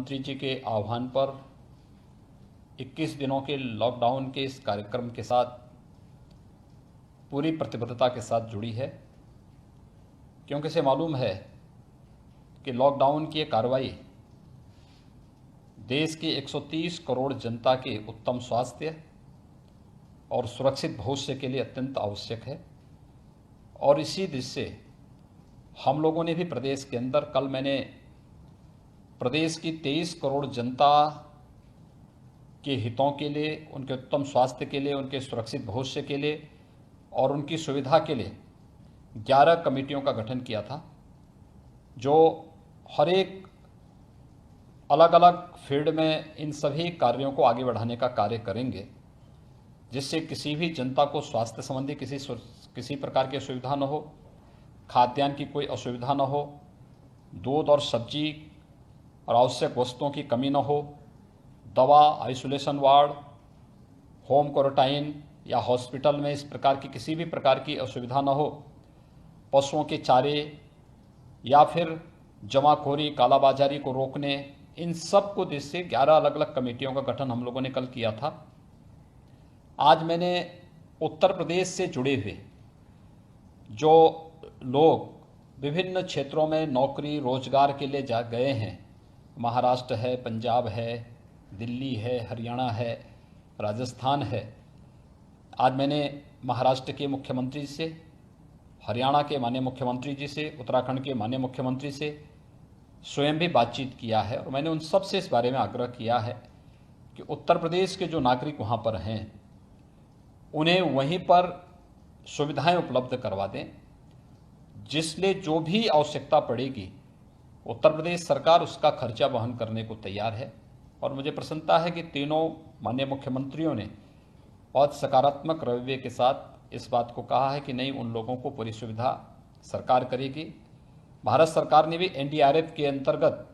मुख्यमंत्री जी के आह्वान पर 21 दिनों के लॉकडाउन के इस कार्यक्रम के साथ पूरी प्रतिबद्धता के साथ जुड़ी है, क्योंकि इसे मालूम है कि लॉकडाउन की ये कार्रवाई देश की 130 करोड़ जनता के उत्तम स्वास्थ्य और सुरक्षित भविष्य के लिए अत्यंत आवश्यक है। और इसी दृष्टि से हम लोगों ने भी प्रदेश के अंदर, कल मैंने प्रदेश की 23 करोड़ जनता के हितों के लिए, उनके उत्तम स्वास्थ्य के लिए, उनके सुरक्षित भविष्य के लिए और उनकी सुविधा के लिए 11 कमेटियों का गठन किया था, जो हर एक अलग अलग फील्ड में इन सभी कार्यों को आगे बढ़ाने का कार्य करेंगे, जिससे किसी भी जनता को स्वास्थ्य संबंधी किसी प्रकार की असुविधा न हो, खाद्यान्न की कोई असुविधा न हो, दूध और सब्जी और आवश्यक वस्तुओं की कमी न हो, दवा, आइसोलेशन वार्ड, होम क्वारंटाइन या हॉस्पिटल में इस प्रकार की किसी भी प्रकार की असुविधा न हो, पशुओं के चारे या फिर जमाखोरी, कालाबाजारी को रोकने, इन सब को दृष्टि से 11 अलग अलग कमेटियों का गठन हम लोगों ने कल किया था। आज मैंने उत्तर प्रदेश से जुड़े हुए जो लोग विभिन्न क्षेत्रों में नौकरी रोजगार के लिए जा गए हैं, महाराष्ट्र है, पंजाब है, दिल्ली है, हरियाणा है, राजस्थान है, आज मैंने महाराष्ट्र के मुख्यमंत्री से, हरियाणा के माननीय मुख्यमंत्री जी से, उत्तराखंड के माननीय मुख्यमंत्री से स्वयं भी बातचीत किया है और मैंने उन सब से इस बारे में आग्रह किया है कि उत्तर प्रदेश के जो नागरिक वहाँ पर हैं उन्हें वहीं पर सुविधाएं उपलब्ध करवा दें, जिसलिए जो भी आवश्यकता पड़ेगी उत्तर प्रदेश सरकार उसका खर्चा वहन करने को तैयार है। और मुझे प्रसन्नता है कि तीनों माननीय मुख्यमंत्रियों ने बहुत सकारात्मक रवैये के साथ इस बात को कहा है कि नहीं, उन लोगों को पूरी सुविधा सरकार करेगी। भारत सरकार ने भी NDRF के अंतर्गत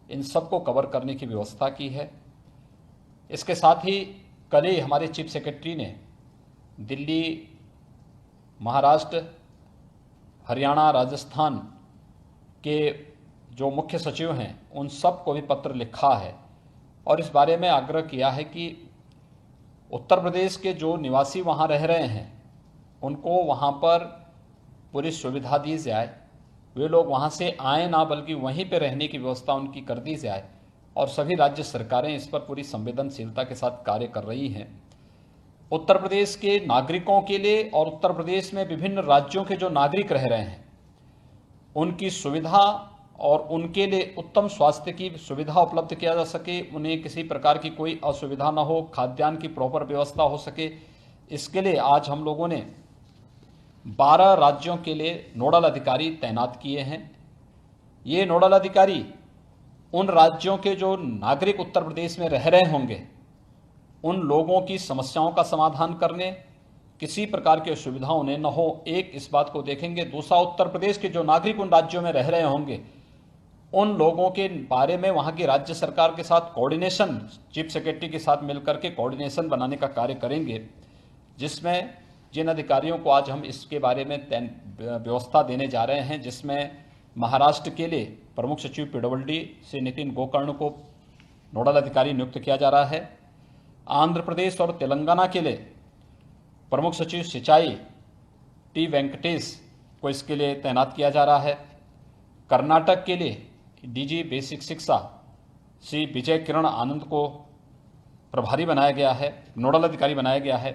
इन सब को कवर करने की व्यवस्था की है। इसके साथ ही कल ही हमारे चीफ सेक्रेटरी ने दिल्ली, महाराष्ट्र, हरियाणा, राजस्थान के जो मुख्य सचिव हैं उन सब को भी पत्र लिखा है और इस बारे में आग्रह किया है कि उत्तर प्रदेश के जो निवासी वहाँ रह रहे हैं उनको वहाँ पर पूरी सुविधा दी जाए, वे लोग वहाँ से आए ना बल्कि वहीं पर रहने की व्यवस्था उनकी कर दी जाए। और सभी राज्य सरकारें इस पर पूरी संवेदनशीलता के साथ कार्य कर रही हैं। उत्तर प्रदेश के नागरिकों के लिए और उत्तर प्रदेश में विभिन्न राज्यों के जो नागरिक रह रहे हैं उनकी सुविधा और उनके लिए उत्तम स्वास्थ्य की सुविधा उपलब्ध किया जा सके, उन्हें किसी प्रकार की कोई असुविधा न हो, खाद्यान्न की प्रॉपर व्यवस्था हो सके, इसके लिए आज हम लोगों ने 12 राज्यों के लिए नोडल अधिकारी तैनात किए हैं। ये नोडल अधिकारी उन राज्यों के जो नागरिक उत्तर प्रदेश में रह रहे होंगे उन लोगों की समस्याओं का समाधान करने, किसी प्रकार की असुविधा उन्हें न हो, एक इस बात को देखेंगे। दूसरा, उत्तर प्रदेश के जो नागरिक उन राज्यों में रह रहे होंगे उन लोगों के बारे में वहाँ की राज्य सरकार के साथ कोऑर्डिनेशन, चीफ सेक्रेटरी के साथ मिलकर के कोऑर्डिनेशन बनाने का कार्य करेंगे, जिसमें जिन अधिकारियों को आज हम इसके बारे में व्यवस्था देने जा रहे हैं, जिसमें महाराष्ट्र के लिए प्रमुख सचिव PWD से नितिन गोकर्ण को नोडल अधिकारी नियुक्त किया जा रहा है। आंध्र प्रदेश और तेलंगाना के लिए प्रमुख सचिव सिंचाई T वेंकटेश को इसके लिए तैनात किया जा रहा है। कर्नाटक के लिए DG बेसिक शिक्षा श्री विजय किरण आनंद को प्रभारी बनाया गया है, नोडल अधिकारी बनाया गया है।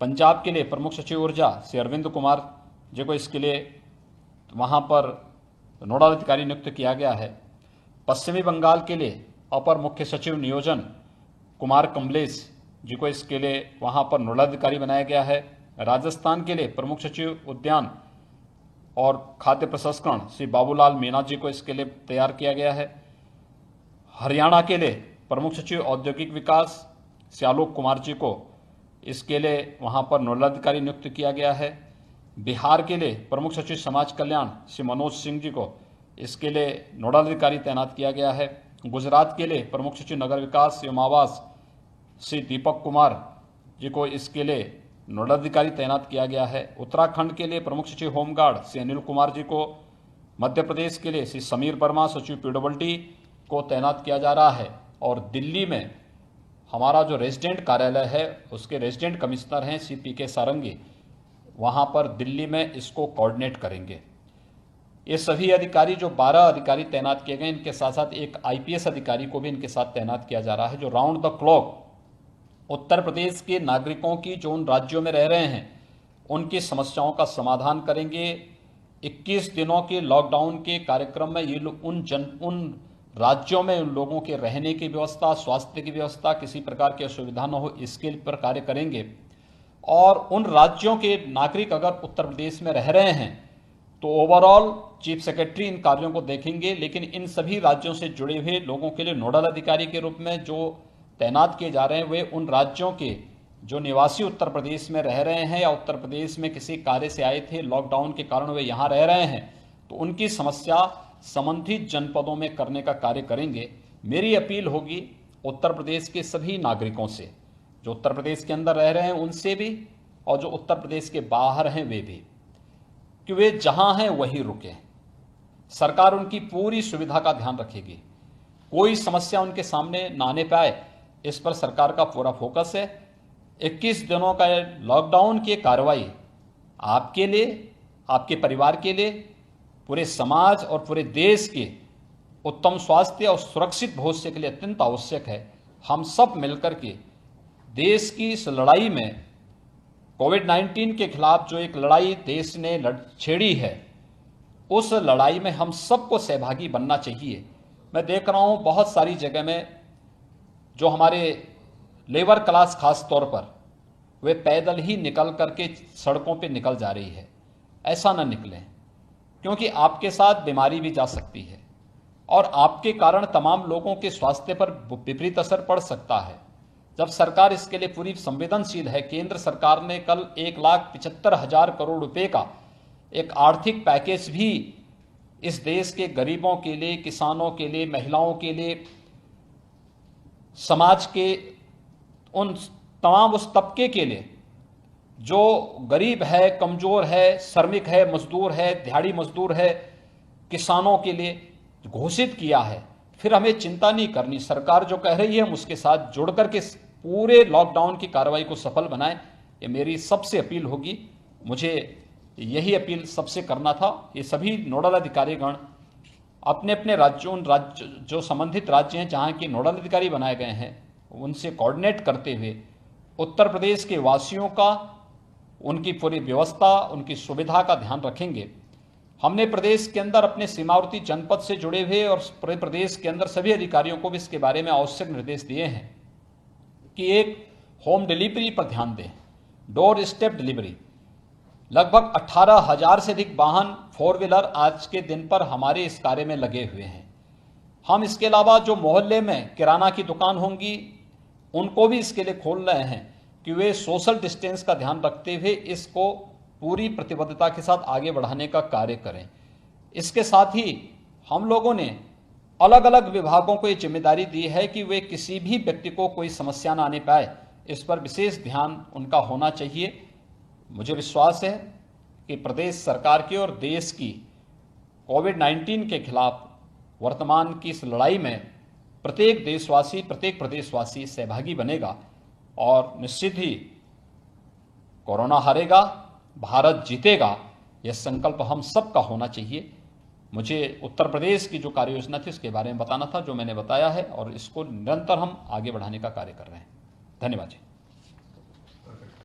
पंजाब के लिए प्रमुख सचिव ऊर्जा श्री अरविंद कुमार जी को इसके लिए वहाँ पर नोडल अधिकारी नियुक्त किया गया है। पश्चिमी बंगाल के लिए अपर मुख्य सचिव नियोजन कुमार कमलेश जी को इसके लिए वहाँ पर नोडल अधिकारी बनाया गया है। राजस्थान के लिए प्रमुख सचिव उद्यान और खाद्य प्रसंस्करण श्री बाबूलाल मीना जी को इसके लिए तैयार किया गया है। हरियाणा के लिए प्रमुख सचिव औद्योगिक विकास श्री आलोक कुमार जी को इसके लिए वहाँ पर नोडल अधिकारी नियुक्त किया गया है। बिहार के लिए प्रमुख सचिव समाज कल्याण श्री मनोज सिंह जी को इसके लिए नोडल अधिकारी तैनात किया गया है। गुजरात के लिए प्रमुख सचिव नगर विकास एवं आवास श्री दीपक कुमार जी को इसके लिए नोडल अधिकारी तैनात किया गया है। उत्तराखंड के लिए प्रमुख सचिव होमगार्ड श्री अनिल कुमार जी को, मध्य प्रदेश के लिए श्री समीर वर्मा सचिव PWD को तैनात किया जा रहा है और दिल्ली में हमारा जो रेजिडेंट कार्यालय है उसके रेजिडेंट कमिश्नर हैं CPK सारंगी, वहाँ पर दिल्ली में इसको कोऑर्डिनेट करेंगे। ये सभी अधिकारी जो 12 अधिकारी तैनात किए गए, इनके साथ साथ एक IPS अधिकारी को भी इनके साथ तैनात किया जा रहा है, जो round the clock Uttar Pradesh के नागरिकों की जो उन राज्यों में रह रहे हैं उनकी समस्याओं का समाधान करेंगे। 21 दिनों के लॉकडाउन के कार्यक्रम में ये लोग उन राज्यों में उन लोगों के रहने की व्यवस्था, स्वास्थ्य की व्यवस्था, किसी प्रकार की असुविधा न हो इसके पर कार्य करेंगे। और उन राज्यों के नागरिक अगर उत्तर प्रदेश में रह रहे हैं तो ओवरऑल चीफ सेक्रेटरी इन कार्यों को देखेंगे, लेकिन इन सभी राज्यों से जुड़े हुए लोगों के लिए नोडल अधिकारी के रूप में जो तैनात किए जा रहे हैं वे उन राज्यों के जो निवासी उत्तर प्रदेश में रह रहे हैं या उत्तर प्रदेश में किसी कार्य से आए थे, लॉकडाउन के कारण वे यहाँ रह रहे हैं, तो उनकी समस्या संबंधित जनपदों में करने का कार्य करेंगे। मेरी अपील होगी उत्तर प्रदेश के सभी नागरिकों से, जो उत्तर प्रदेश के अंदर रह रहे हैं उनसे भी और जो उत्तर प्रदेश के बाहर हैं वे भी, कि वे जहां हैं वहीं रुकें। सरकार उनकी पूरी सुविधा का ध्यान रखेगी, कोई समस्या उनके सामने ना आने पाए, इस पर सरकार का पूरा फोकस है। 21 दिनों का लॉकडाउन की कार्रवाई आपके लिए, आपके परिवार के लिए, पूरे समाज और पूरे देश के उत्तम स्वास्थ्य और सुरक्षित भविष्य के लिए अत्यंत आवश्यक है। हम सब मिलकर के देश की इस लड़ाई में, कोविड-19 के खिलाफ जो एक लड़ाई देश ने छेड़ी है, उस लड़ाई में हम सबको सहभागी बनना चाहिए। मैं देख रहा हूं बहुत सारी जगह में जो हमारे लेबर क्लास खास तौर पर वे पैदल ही निकल करके सड़कों पे निकल जा रही है। ऐसा न निकलें, क्योंकि आपके साथ बीमारी भी जा सकती है और आपके कारण तमाम लोगों के स्वास्थ्य पर विपरीत असर पड़ सकता है। जब सरकार इसके लिए पूरी संवेदनशील है, केंद्र सरकार ने कल 1,75,000 करोड़ रुपए का एक आर्थिक पैकेज भी इस देश के गरीबों के लिए, किसानों के लिए, महिलाओं के लिए, समाज के उन तमाम उस तबके के लिए जो गरीब है, कमजोर है, श्रमिक है, मजदूर है, दिहाड़ी मजदूर है, किसानों के लिए घोषित किया है। फिर हमें चिंता नहीं करनी, सरकार जो कह रही है हम उसके साथ जुड़ करके पूरे लॉकडाउन की कार्रवाई को सफल बनाएं। ये मेरी सबसे अपील होगी, मुझे यही अपील सबसे करना था। ये सभी नोडल अधिकारीगण अपने अपने राज्यों, उन राज्य जो संबंधित राज्य हैं जहाँ के नोडल अधिकारी बनाए गए हैं, उनसे कोऑर्डिनेट करते हुए उत्तर प्रदेश के वासियों का, उनकी पूरी व्यवस्था, उनकी सुविधा का ध्यान रखेंगे। हमने प्रदेश के अंदर अपने सीमावर्ती जनपद से जुड़े हुए और पूरे प्रदेश के अंदर सभी अधिकारियों को भी इसके बारे में आवश्यक निर्देश दिए हैं कि एक होम डिलीवरी पर ध्यान दें, डोर स्टेप डिलीवरी। लगभग 18,000 से अधिक वाहन 4 व्हीलर आज के दिन पर हमारे इस कार्य में लगे हुए हैं। हम इसके अलावा जो मोहल्ले में किराना की दुकान होंगी उनको भी इसके लिए खोल रहे हैं कि वे सोशल डिस्टेंस का ध्यान रखते हुए इसको पूरी प्रतिबद्धता के साथ आगे बढ़ाने का कार्य करें। इसके साथ ही हम लोगों ने अलग अलग विभागों को ये जिम्मेदारी दी है कि वे किसी भी व्यक्ति को कोई समस्या ना आने पाए, इस पर विशेष ध्यान उनका होना चाहिए। मुझे विश्वास है कि प्रदेश सरकार की और देश की कोविड-19 के खिलाफ वर्तमान की इस लड़ाई में प्रत्येक देशवासी, प्रत्येक प्रदेशवासी सहभागी बनेगा और निश्चित ही कोरोना हारेगा, भारत जीतेगा। यह संकल्प हम सबका होना चाहिए। मुझे उत्तर प्रदेश की जो कार्य योजना थी उसके बारे में बताना था, जो मैंने बताया है, और इसको निरंतर हम आगे बढ़ाने का कार्य कर रहे हैं। धन्यवाद जी।